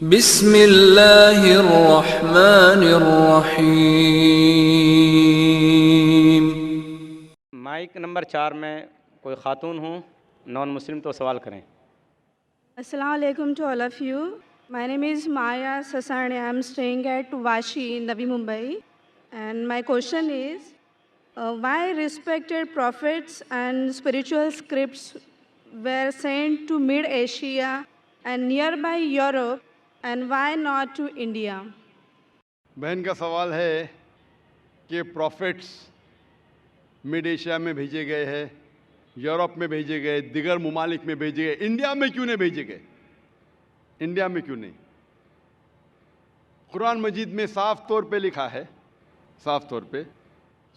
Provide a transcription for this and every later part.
बिस्मिल्लाहिर्रहमानिर्रहीम। Mic number 4 में कोई ख़ातून हो नॉन मुस्लिम तो सवाल करें। Assalamu alaikum to all of you. My name is Maya Sasani. I'm staying at Vashi, Navi Mumbai. And my question is, why respected prophets and spiritual scripts were sent to Mid-Asia and nearby Europe, and why not to India? बहन का सवाल है कि profits mid Asia में भेजे गए हैं, Europe में भेजे गए, दिगर ममालिक में भेजे गए, इंडिया में क्यों नहीं भेजे गए? इंडिया में क्यों नहीं? कुरान मजीद में साफ तौर पे लिखा है, साफ तौर पे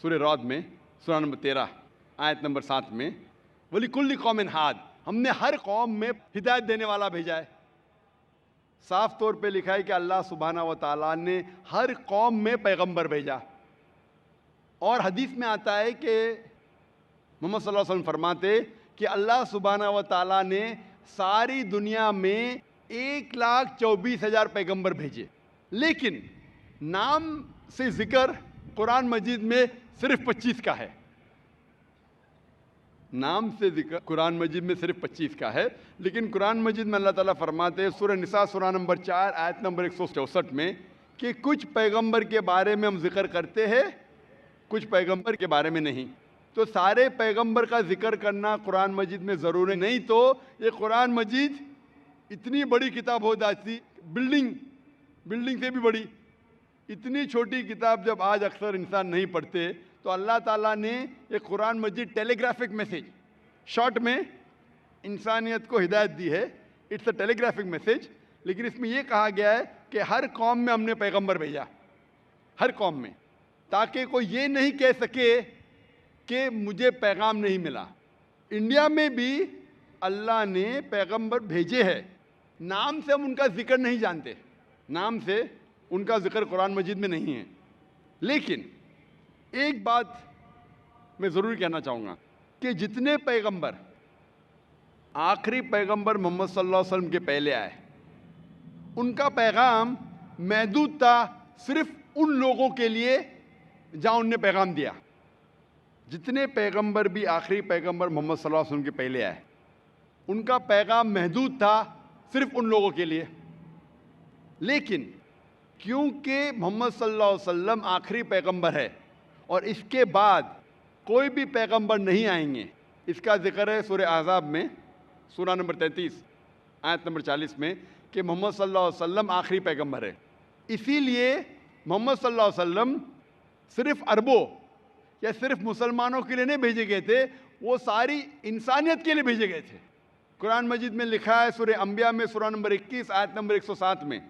सूरह रौद में सूरा नंबर 13 आयत नंबर 7 में, वली कुल्ली कौमिन हाद, हमने हर कौम में हिदायत देने वाला भेजा है। साफ तौर पे लिखा है कि अल्लाह सुब्हाना व तआला ने हर कौम में पैगंबर भेजा। और हदीस में आता है कि मोहम्मद सल्लल्लाहु अलैहि वसल्लम फरमाते कि अल्लाह सुब्हाना व तआला ने सारी दुनिया में 1,24,000 पैगंबर भेजे, लेकिन नाम से जिक्र कुरान मजीद में सिर्फ 25 का है। नाम से जिक्र कुरान मजीद में सिर्फ 25 का है, लेकिन कुरान मजीद में अल्लाह ताला फरमाते हैं सूरह निसा सूरा नंबर 4 आयत नंबर 164 में कि कुछ पैगंबर के बारे में हम जिक्र करते हैं, कुछ पैगंबर के बारे में नहीं। तो सारे पैगंबर का जिक्र करना कुरान मजीद में ज़रूरी नहीं, तो ये कुरान मजीद इतनी बड़ी किताब हो जाती, बिल्डिंग से भी बड़ी, इतनी छोटी किताब जब आज अक्सर इंसान नहीं पढ़ते, तो अल्लाह ताला ने ये कुरान मजीद टेलीग्राफिक मैसेज शॉर्ट में इंसानियत को हिदायत दी है। इट्स अ टेलीग्राफिक मैसेज, लेकिन इसमें यह कहा गया है कि हर कौम में हमने पैगंबर भेजा, हर कौम में, ताकि कोई ये नहीं कह सके कि मुझे पैगाम नहीं मिला। इंडिया में भी अल्लाह ने पैगंबर भेजे हैं, नाम से हम उनका जिक्र नहीं जानते, नाम से उनका जिक्र कुरान मजीद में नहीं है। लेकिन एक बात मैं ज़रूर कहना चाहूँगा कि जितने पैगंबर, आखिरी पैगंबर मोहम्मद सल्लल्लाहु अलैहि वसल्लम के पहले आए, उनका पैगाम महदूद था सिर्फ उन लोगों के लिए जहाँ उनने पैगाम दिया। जितने पैगंबर भी आखिरी पैगंबर मोहम्मद सल्लल्लाहु अलैहि वसल्लम के पहले आए, उनका पैगाम महदूद था सिर्फ उन लोगों के लिए। लेकिन क्योंकि मोहम्मद सल्लल्लाहु अलैहि वसल्लम आखिरी पैगंबर है और इसके बाद कोई भी पैगंबर नहीं आएंगे, इसका जिक्र है सूरह अहज़ाब में सूरा नंबर 33 आयत नंबर 40 में कि मोहम्मद सल्लल्लाहु अलैहि वसल्लम आखिरी पैगंबर है। इसीलिए मोहम्मद सल्लल्लाहु अलैहि वसल्लम सिर्फ अरबों या सिर्फ मुसलमानों के लिए नहीं भेजे गए थे, वो सारी इंसानियत के लिए भेजे गए थे। कुरान मजीद में लिखा है सूरह अंबिया में सूरा नंबर 21 आयत नंबर 107 में,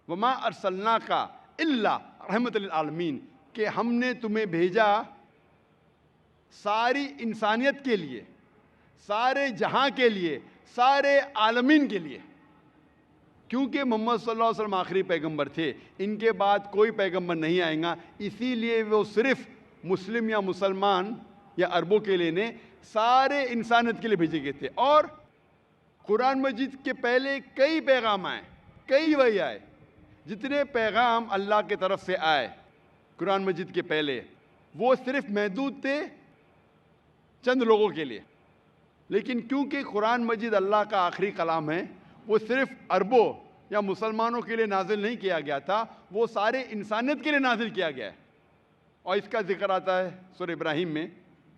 वमा अरसलनाका इल्ला रहमतल लिल आलमीन, कि हमने तुम्हें भेजा सारी इंसानियत के लिए, सारे जहां के लिए, सारे आलमीन के लिए। क्योंकि मोहम्मद सल्लल्लाहु अलैहि वसल्लम आखिरी पैगंबर थे, इनके बाद कोई पैगंबर नहीं आएगा, इसीलिए वो सिर्फ मुस्लिम या मुसलमान या अरबों के लिए ने सारे इंसानियत के लिए भेजे गए थे। और कुरान मजीद के पहले कई पैगाम आए, कई वही आए, जितने पैगाम अल्लाह की तरफ से आए कुरान मजीद के पहले, वो सिर्फ महदूद थे चंद लोगों के लिए। लेकिन क्योंकि कुरान मजीद अल्लाह का आखिरी कलाम है, वो सिर्फ अरबों या मुसलमानों के लिए नाजिल नहीं किया गया था, वो सारे इंसानियत के लिए नाजिल किया गया है। और इसका जिक्र आता है सूरह इब्राहिम में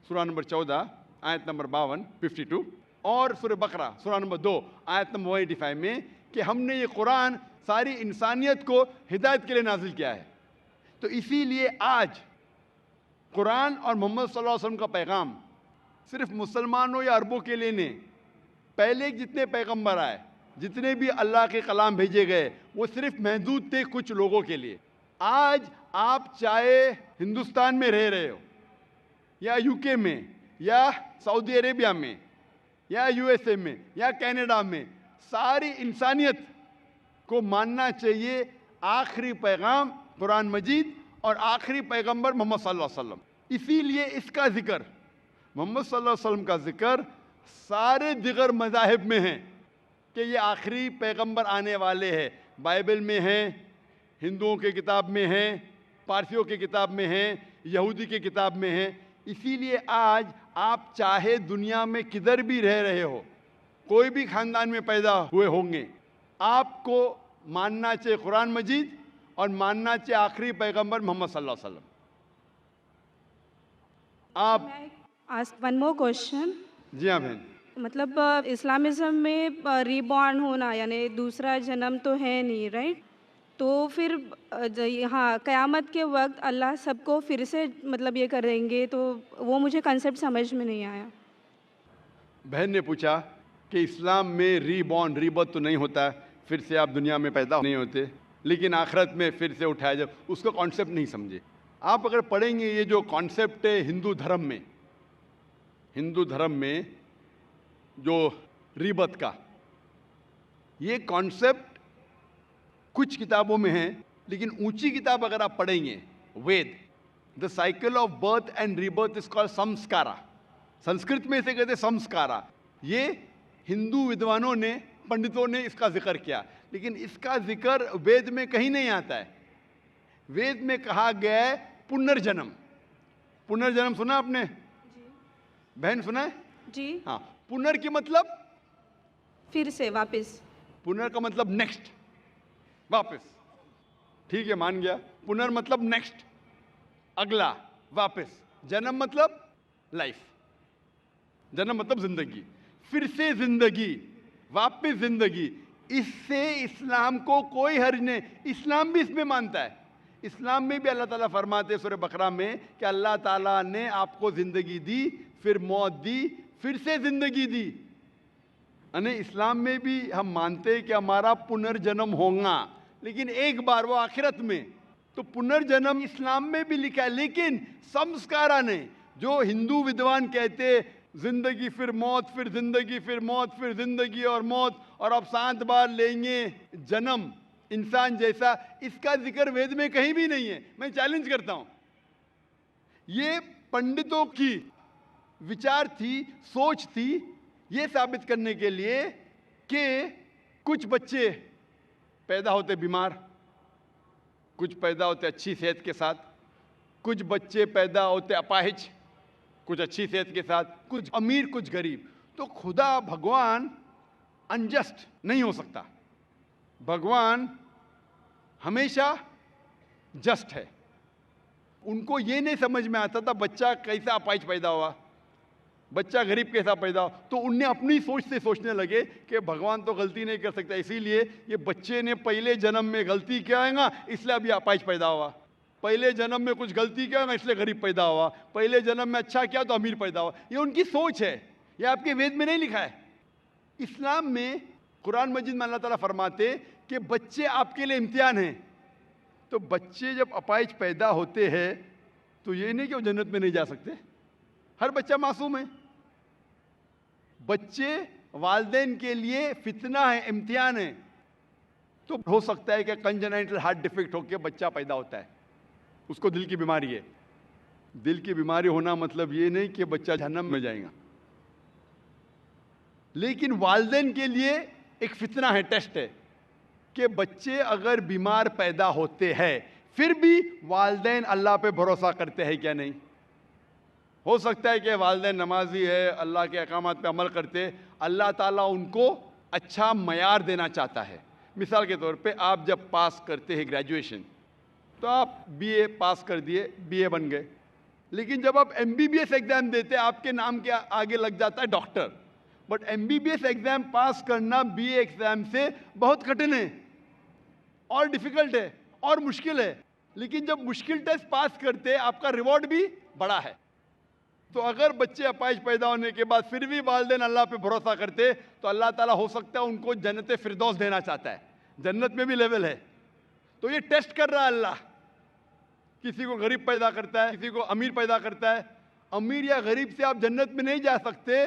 सूरा नंबर 14 आयत नंबर 52 और सूरह बकरा सूरा नंबर 2 आयत नंबर 185 में कि हमने ये कुरान सारी इंसानियत को हिदायत के लिए नाजिल किया है। तो इसीलिए आज कुरान और मोहम्मद सल्लल्लाहु अलैहि वसल्लम का पैगाम सिर्फ मुसलमानों या अरबों के लिए नहीं, पहले जितने पैगंबर आए, जितने भी अल्लाह के कलाम भेजे गए, वो सिर्फ महदूद थे कुछ लोगों के लिए। आज आप चाहे हिंदुस्तान में रह रहे हो या यूके में या सऊदी अरेबिया में या यूएसए में या कनाडा में, सारी इंसानियत को मानना चाहिए आखिरी पैगाम कुरान मजीद और आखिरी पैगंबर मोहम्मद सल्लल्लाहु अलैहि वसल्लम। इसीलिए इसका जिक्र, मोहम्मद सल्लल्लाहु अलैहि वसल्लम का जिक्र सारे दिगर मज़ाहिब में है, कि ये आखिरी पैगंबर आने वाले हैं। बाइबल में हैं, हिंदुओं के किताब में हैं, पारसियों की किताब में हैं, यहूदी की किताब में हैं। इसीलिए आज आप चाहे दुनिया में किधर भी रह रहे हो, कोई भी ख़ानदान में पैदा हुए होंगे, आपको मानना चाहिए कुरान मजीद और मानना चाहिए आखिरी पैगंबर मोहम्मद सल्लल्लाहु अलैहि वसल्लम। आप आस्क वन मोर क्वेश्चन। जी हाँ बहन। मतलब इस्लामिज़म में रीबॉर्न होना यानी दूसरा जन्म तो है नहीं, राइट? तो फिर हाँ, क़यामत के वक्त अल्लाह सबको फिर से मतलब ये करेंगे, तो वो मुझे कंसेप्ट समझ में नहीं आया। बहन ने पूछा कि इस्लाम में रीबॉर्न, रीबर्थ तो नहीं होता, फिर से आप दुनिया में पैदा नहीं होते, लेकिन आखिरत में फिर से उठाया जब, उसका कॉन्सेप्ट नहीं समझे। आप अगर पढ़ेंगे ये जो कॉन्सेप्ट है हिंदू धर्म में जो रीबर्थ का, ये कॉन्सेप्ट कुछ किताबों में है, लेकिन ऊंची किताब अगर आप पढ़ेंगे, Veda, the cycle of birth and rebirth is called samskara. Sanskrit में इसे कहते संस्कारा। ये हिंदू विद्वानों ने, पंडितों ने इसका जिक्र किया, लेकिन इसका जिक्र वेद में कहीं नहीं आता है। वेद में कहा गया है पुनर्जन्म। पुनर्जन्म सुना आपने? बहन सुना है? जी हाँ। पुनर की मतलब फिर से वापस, पुनर का मतलब नेक्स्ट, वापस। ठीक है, मान गया। पुनर मतलब नेक्स्ट, अगला, वापस। जन्म मतलब लाइफ, जन्म मतलब जिंदगी, फिर से जिंदगी, वापस जिंदगी। इससे इस्लाम को कोई हर्ज नहीं। इस्लाम भी इसमें मानता है। इस्लाम में भी अल्लाह ताला फरमाते हैं सूरह बकरा में कि अल्लाह ताला ने आपको जिंदगी दी, फिर मौत दी, फिर से जिंदगी दी। यानी इस्लाम में भी हम मानते हैं कि हमारा पुनर्जन्म होगा, लेकिन एक बार, वो आखिरत में। तो पुनर्जन्म इस्लाम में भी लिखा है, लेकिन संस्कारा ने, जो हिंदू विद्वान कहते जिंदगी फिर मौत, फिर जिंदगी फिर मौत, फिर जिंदगी और मौत, और अब 7 बार लेंगे जन्म इंसान जैसा, इसका जिक्र वेद में कहीं भी नहीं है। मैं चैलेंज करता हूं। ये पंडितों की विचार थी, सोच थी, ये साबित करने के लिए कि कुछ बच्चे पैदा होते बीमार, कुछ पैदा होते अच्छी सेहत के साथ, कुछ बच्चे पैदा होते अपाहिज, कुछ अच्छी सेहत के साथ, कुछ अमीर कुछ गरीब। तो खुदा भगवान अनजस्ट नहीं हो सकता। भगवान हमेशा जस्ट है। उनको ये नहीं समझ में आता था बच्चा कैसा अपाहिज पैदा हुआ, बच्चा गरीब कैसा पैदा हो। तो उनने अपनी सोच से सोचने लगे कि भगवान तो गलती नहीं कर सकता, इसीलिए ये बच्चे ने पहले जन्म में गलती किया है, इसलिए अभी अपाहिज पैदा हुआ। पहले जन्म में कुछ गलती किया, इसलिए गरीब पैदा हुआ। पहले जन्म में अच्छा किया तो अमीर पैदा हुआ। ये उनकी सोच है, ये आपके वेद में नहीं लिखा है। इस्लाम में, कुरान मजीद में अल्लाह ताला फरमाते कि बच्चे आपके लिए इम्तिहान हैं। तो बच्चे जब अपाहिज पैदा होते हैं तो ये नहीं कि वो जन्नत में नहीं जा सकते। हर बच्चा मासूम है। बच्चे वालिदैन के लिए फितना है, इम्तिहान है। तो हो सकता है कि कंजेनाइटल हार्ट डिफेक्ट होकर बच्चा पैदा होता है, उसको दिल की बीमारी है। दिल की बीमारी होना मतलब ये नहीं कि बच्चा जहन्नम में जाएगा, लेकिन वालिदैन के लिए एक फितना है, टेस्ट है कि बच्चे अगर बीमार पैदा होते हैं फिर भी वालिदैन अल्लाह पे भरोसा करते हैं क्या नहीं। हो सकता है कि वालिदैन नमाजी है, अल्लाह के अहकामात पे अमल करते, अल्लाह ताला उनको अच्छा मयार देना चाहता है। मिसाल के तौर पे आप जब पास करते हैं ग्रेजुएशन, तो आप बीए पास कर दिए, बीए बन गए, लेकिन जब आप एमबीबीएस एग्जाम देते आपके नाम के आगे लग जाता है डॉक्टर। बट एमबीबीएस एग्जाम पास करना बीए एग्जाम से बहुत कठिन है और डिफिकल्ट है और मुश्किल है, लेकिन जब मुश्किल टेस्ट पास करते आपका रिवॉर्ड भी बड़ा है। तो अगर बच्चे अपाहिज पैदा होने के बाद फिर भी वालिदैन अल्लाह पे भरोसा करते तो अल्लाह ताला हो सकता है उनको जन्नत फिरदौस देना चाहता है। जन्नत में भी लेवल है। तो ये टेस्ट कर रहा है अल्लाह। किसी को गरीब पैदा करता है, किसी को अमीर पैदा करता है। अमीर या गरीब से आप जन्नत में नहीं जा सकते,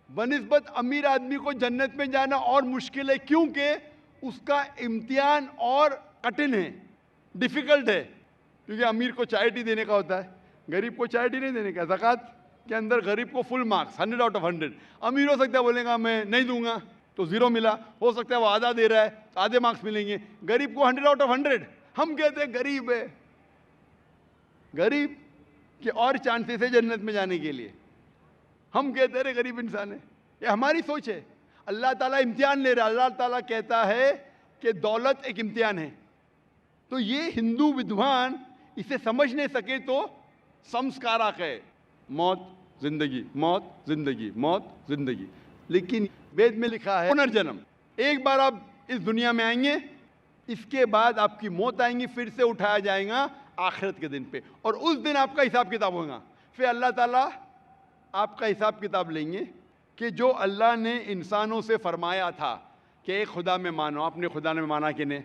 बनिस्बत अमीर आदमी को जन्नत में जाना और मुश्किल है, क्योंकि उसका इम्तिहान और कठिन है, डिफिकल्ट है। क्योंकि अमीर को चैरिटी देने का होता है, गरीब को चैरिटी नहीं देने का। ज़कात के अंदर गरीब को फुल मार्क्स, 100 आउट ऑफ 100। अमीर हो सकता है बोलेगा मैं नहीं दूंगा, तो 0 मिला। हो सकता है वो आधा दे रहा है तो आधे मार्क्स मिलेंगे। गरीब को 100 आउट ऑफ 100। हम कहते हैं गरीब है, गरीब के और चांसेस है जन्नत में जाने के लिए। हम कहते हैं गरीब इंसान है। ये हमारी सोच है। अल्लाह ताला इम्तिहान ले रहा है। अल्लाह ताला कहता है कि दौलत एक इम्तिहान है। तो ये हिंदू विद्वान इसे समझ नहीं सके तो संस्कारक है, मौत जिंदगी, मौत जिंदगी, मौत जिंदगी। लेकिन वेद में लिखा है पुनर्जन्म। एक बार आप इस दुनिया में आएंगे, इसके बाद आपकी मौत आएंगी, फिर से उठाया जाएगा आखिरत के दिन पे, और उस दिन आपका हिसाब किताब होगा। फिर अल्लाह ताला आपका हिसाब किताब लेंगे कि जो अल्लाह ने इंसानों से फरमाया था कि एक खुदा में मानो, आपने खुदा में माना कि नहीं,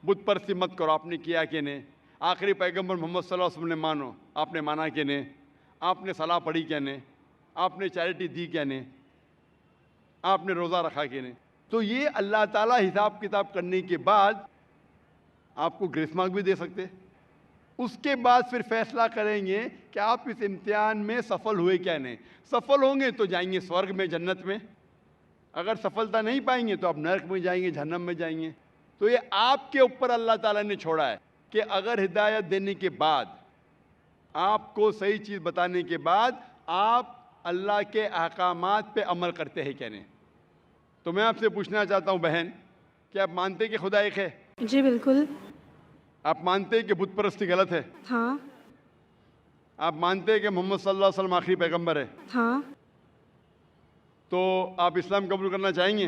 बुत परस्ती मत करो, आपने किया कि नहीं, आखिरी पैगंबर मोहम्मद सल्लल्लाहु अलैहि वसल्लम ने मानो, आपने माना कि नहीं, आपने सलाह पढ़ी क्या नहीं, आपने चैरिटी दी क्या नहीं, आपने रोज़ा रखा कि नहीं। तो ये अल्लाह ताला हिसाब किताब करने के बाद आपको ग्रेस मार्क भी दे सकते। उसके बाद फिर फैसला करेंगे कि आप इस इम्तिहान में सफल हुए क्या नहीं। सफल होंगे तो जाएंगे स्वर्ग में, जन्नत में। अगर सफलता नहीं पाएंगे तो आप नरक में जाएंगे, जहन्नम में जाएंगे। तो ये आपके ऊपर अल्लाह ताला ने छोड़ा है कि अगर हिदायत देने के बाद, आपको सही चीज़ बताने के बाद आप अल्लाह के अहकामात पे अमल करते हैं क्या नहीं। तो मैं आपसे पूछना चाहता हूँ बहन, क्या आप मानते हैं कि खुदा एक है? जी बिल्कुल। आप मानते हैं कि बुत परस्ती गलत है? हाँ। आप मानते हैं कि मोहम्मद सल्लल्लाहु अलैहि वसल्लम आखिरी पैगंबर है? हाँ। तो आप इस्लाम कबूल करना चाहेंगे?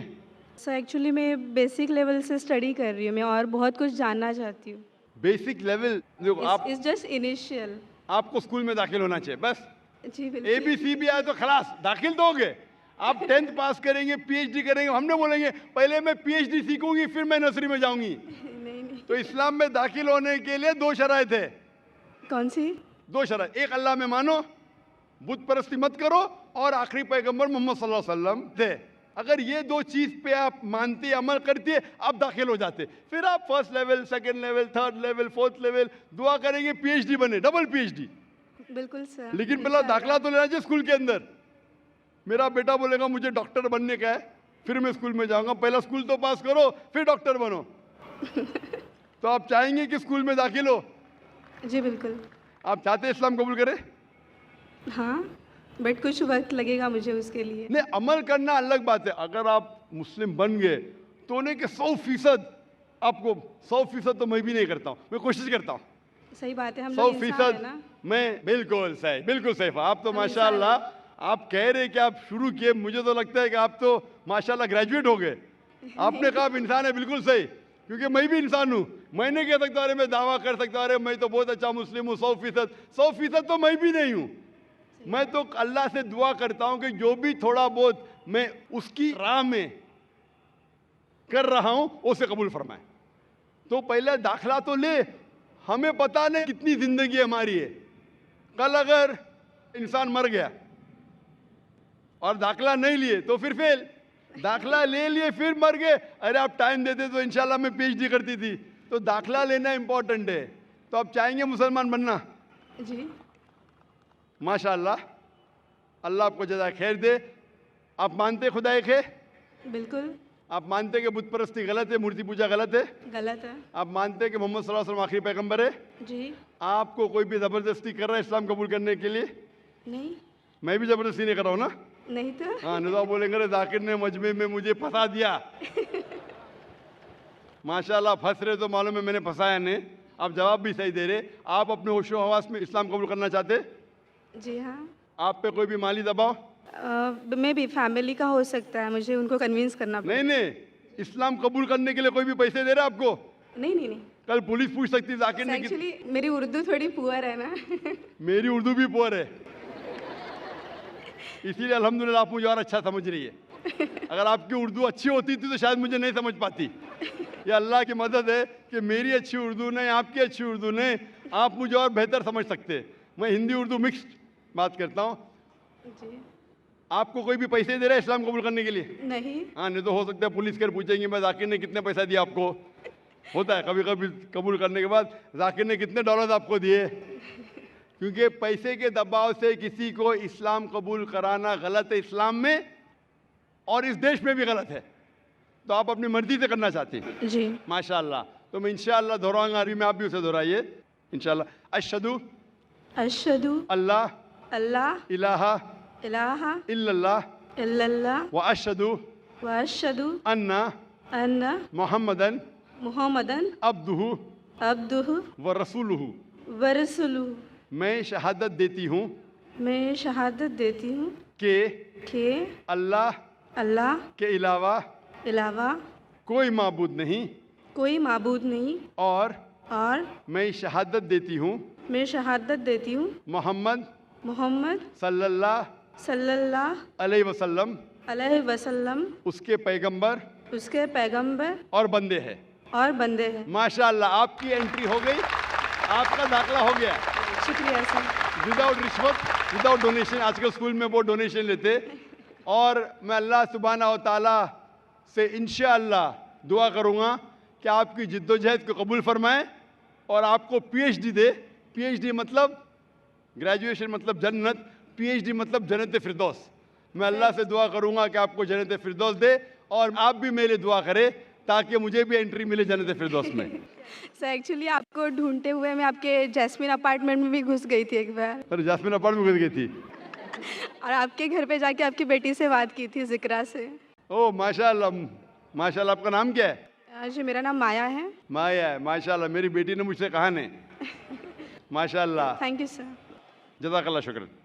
सर एक्चुअली मैं बेसिक लेवल से स्टडी कर रही हूँ, मैं और बहुत कुछ जानना चाहती हूँ। बेसिक लेवल देखो, आप इट्स जस्ट इनिशियल। आपको स्कूल में दाखिल होना चाहिए बस। जी बिल्कुल। ABC भी आए तो खलास दाखिल तो हो गए। आप 10th पास करेंगे, PhD करेंगे, हमने बोलेंगे पहले मैं PhD सीखूंगी फिर मैं नर्सरी में जाऊंगी। नहीं नहीं। तो इस्लाम में दाखिल होने के लिए 2 शराइत है। कौन सी? 2 शराइत, एक अल्लाह में मानो, बुत परस्ती मत करो, और आखिरी पैगंबर मोहम्मद सल्लल्लाहु अलैहि वसल्लम थे। अगर ये 2 चीज़ पे आप मानते, अमल करते, आप दाखिल हो जाते। फिर आप first level, second level, third level, fourth level दुआ करेंगे, PhD बने, डबल PhD। बिल्कुल सर। लेकिन पहला दाखिला तो लेना चाहिए स्कूल के अंदर। मेरा बेटा बोलेगा मुझे डॉक्टर बनने का है, फिर मैं स्कूल में जाऊंगा। पहला स्कूल तो पास करो फिर डॉक्टर बनो। तो आप चाहेंगे कि स्कूल में दाखिल हो? जी बिल्कुल। आप चाहते हैं इस्लाम कबूल करें? हाँ, बट कुछ वक्त लगेगा मुझे उसके लिए। नहीं, अमल करना अलग बात है। अगर आप मुस्लिम बन गए तो नहीं कि 100% आपको 100% तो मैं भी नहीं करता हूँ, मैं कोशिश करता हूँ। सही बात है, हम लोग इंसान है ना। 100% मैं बिल्कुल सही, बिल्कुल सही। आप तो हम माशाल्लाह, इंसान आप कह रहे कि आप शुरू किए, मुझे तो लगता है कि आप तो माशाल्लाह ग्रेजुएट हो गए। आपने कहा आप इंसान है, बिल्कुल सही, क्योंकि मैं भी इंसान हूँ। मैं नहीं कह सकता अरे मैं दावा कर सकता अरे मैं तो बहुत अच्छा मुस्लिम हूँ 100% तो मैं भी नहीं हूँ। मैं तो अल्लाह से दुआ करता हूँ कि जो भी थोड़ा बहुत मैं उसकी राह में कर रहा हूँ उसे कबूल फरमाए। तो पहले दाखला तो ले, हमें पता नहीं कितनी जिंदगी हमारी है। कल अगर इंसान मर गया और दाखला नहीं लिए तो फिर फेल, दाखला ले लिए फिर मर गए, अरे आप टाइम देते तो इंशाल्लाह मैं PhD करती थी। तो दाखला लेना इंपॉर्टेंट है। तो आप चाहेंगे मुसलमान बनना? जी। माशाल्लाह, अल्लाह आपको जज़ा खैर दे। आप मानते खुदा एक है? बिल्कुल। आप मानते कि बुत परस्ती गलत है, मूर्ति पूजा गलत है? गलत है। आप मानते कि मोहम्मद सल्लल्लाहु अलैहि वसल्लम आखिरी पैगंबर है? जी। आपको कोई भी ज़बरदस्ती कर रहा है इस्लाम कबूल करने के लिए? नहीं। मैं भी ज़बरदस्ती नहीं कर रहा हूँ ना? नहीं तो। हाँ, नहीं तो आप बोलेंगे रे जाकिर ने मजमे में मुझे फंसा दिया। माशाल्लाह, फंस रहे तो मालूम है मैंने फंसाया नहीं। आप जवाब भी सही दे रहे। आप अपने होशो हवास में इस्लाम कबूल करना चाहते? जी हाँ। आप पे कोई भी माली दबाव? मैं भी फैमिली का हो सकता है, मुझे उनको कन्विंस करना नहीं नहीं, इस्लाम कबूल करने के लिए कोई भी पैसे दे रहा है आपको? नहीं नहीं नहीं। कल पुलिस पूछ सकती है जाकिर ने एक्चुअली मेरी उर्दू थोड़ी पुअर है ना। मेरी उर्दू भी पुअर है, इसीलिए अल्हम्दुलिल्लाह आप मुझे और अच्छा समझ रही है। अगर आपकी उर्दू अच्छी होती थी तो शायद मुझे नहीं समझ पाती। ये अल्लाह की मदद है कि मेरी अच्छी उर्दू नहीं, आपकी अच्छी उर्दू नहीं, आप मुझे और बेहतर समझ सकते। मैं हिंदी उर्दू मिक्स बात करता हूँ। जी। आपको कोई भी पैसे दे रहा है इस्लाम कबूल करने के लिए? नहीं। हाँ, नहीं तो हो सकता है पुलिस कर पूछेंगे मैं जाकिर ने कितने पैसा दिया आपको। होता है कभी कभी कबूल करने के बाद जाकिर ने कितने डॉलर आपको दिए। क्योंकि पैसे के दबाव से किसी को इस्लाम कबूल कराना गलत है इस्लाम में, और इस देश में भी गलत है। तो आप अपनी मर्जी से करना चाहते हैं। जी। माशाअल्लाह। तो मैं इंशाअल्लाह दोहराऊंगा अरबी में, आप भी उसे दोहराइए इंशाअल्लाह। अशहदु अशहदु अल्लाह अल्लाह इलाहा इलाहा इल्लल्लाह इल्लल्लाह व अशहदु व अशहदु अन्ना अन्ना मुहम्मदन मुहम्मदन अब्दुहु अब्दुहु व रसूलुहु। व रसूलुहु। मैं शहादत देती हूँ मैं शहादत देती हूँ कि कि अल्लाह अल्लाह के अलावा अलावा कोई माबूद नहीं, कोई माबूद नहीं, और और मैं शहादत देती हूँ मैं शहादत देती हूँ मोहम्मद मोहम्मद सल्लल्लाहु सल्लल्लाहु अलैहि वसल्लम अलैहि वसल्लम उसके पैगंबर उसके पैगंबर और बंदे हैं। और बंदे हैं। माशाअल्लाह, आपकी एंट्री हो गई, आपका दाखला हो गया शुक्रिया सर। विदाउट रिश्वत, विदाउट डोनेशन। आजकल स्कूल में वो डोनेशन लेते। और मैं अल्लाह सुब्हानहू व तआला से इंशाअल्लाह दुआ करूँगा कि आपकी जिद्दोजहद को कबूल फरमाए और आपको पीएचडी दे। पीएचडी मतलब ग्रेजुएशन मतलब जन्नत, पीएचडी मतलब जन्नत फिरदौस। मैं अल्लाह से दुआ करूँगा कि आपको जन्नत फिरदौस दे और आप भी मेरे लिए दुआ करें ताकि मुझे भी एंट्री मिले जन्नत फिरदौस में। सर एक्चुअली आपको ढूंढते हुए मैं आपके जैस्मिन अपार्टमेंट में भी घुस गई थी एक बार, अरे जासमिन अपार्टमेंट में घुस गई थी। और आपके घर पे जाके आपकी बेटी से बात की थी जिक्रा से। ओह माशाअल्लाह, माशाअल्लाह। आपका नाम क्या है? जी मेरा नाम माया है। माया है, माशाअल्लाह। मेरी बेटी ने मुझसे कहा ने। माशाअल्लाह, थैंक यू सर। जज़ाकल्लाह शुक्र।